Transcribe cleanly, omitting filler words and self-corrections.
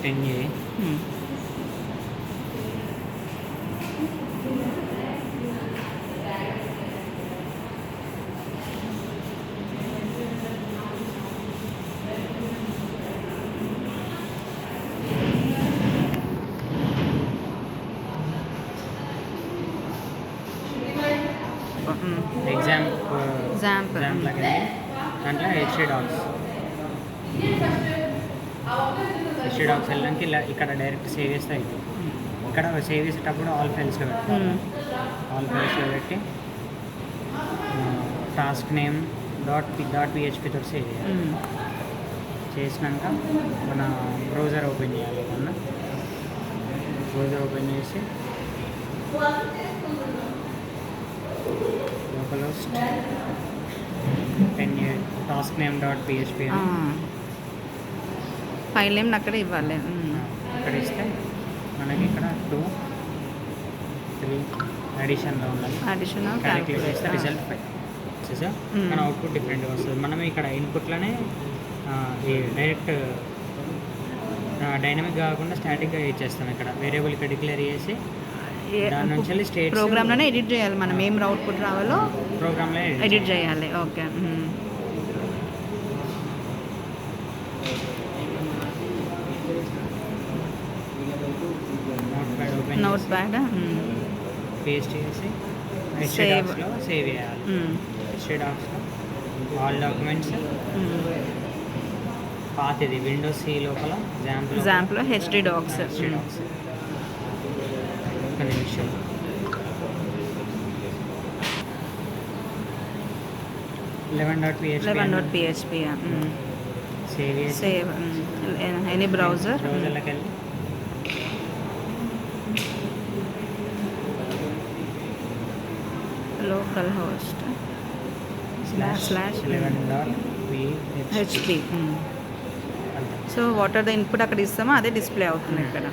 10A. Zamp. లాగా దాంట్లో HD dogs వెళ్ళడానికి ఇలా ఇక్కడ డైరెక్ట్ సేవ్ చేస్తే అయిపోయింది. ఇక్కడ సేవ్ చేసేటప్పుడు ఆల్ ఫైల్స్లో పెట్టాలి. ఆల్ ఫైల్స్లో పెట్టి టాస్క్ నేమ్ .php తోటి సేవ్ చేయాలి. చేసినాక మన బ్రౌజర్ ఓపెన్ చేయాలి. బ్రౌజర్ ఓపెన్ చేసి local host 10 task name .php file name అక్కడ ఇవ్వాలి. ఇక్కడ ఇస్తే మనకి ఇక్కడ 2 3 అడిషన్లో ఉండాలి. అడిషనల్ క్యాలిక్యులేట్ చేస్తే రిజల్ట్ 5 వచ్చేసా మన అవుట్పుట్ డిఫరెంట్గా వస్తుంది. మనం ఇక్కడ ఇన్పుట్లోనే ఈ డైరెక్ట్ డైనమిక్ కాకుండా స్టాటిక్గా ఇచ్చేస్తాం. ఇక్కడ వేరియబుల్ ఇక్కడ డిక్లేర్ చేసి దాని నుంచి స్టేట్ ప్రోగ్రామ్లోనే ఎడిట్ చేయాలి. మనం ఏం అవుట్పుట్ రావాలో ప్రోగ్రామ్లో ఎడిట్ చేయాలి. ఓకే. నోట్ ప్యాడ్ పేస్ట్ చేసి సేవ్ చేయాలి. హెచ్డి డాక్స్లో ఆల్ డాక్యుమెంట్స్ పాతది విండోస్ సి లోపల జాంప్లో హెచ్డి డాక్స్. ఒక నిమిషం. .php సేవ్ ఎనీ బ్రౌజర్లోకి వెళ్ళి local host /11.php. So what are the input అక్కడ ఇస్తామో అదే డిస్ప్లే అవుతుంది ఇక్కడ.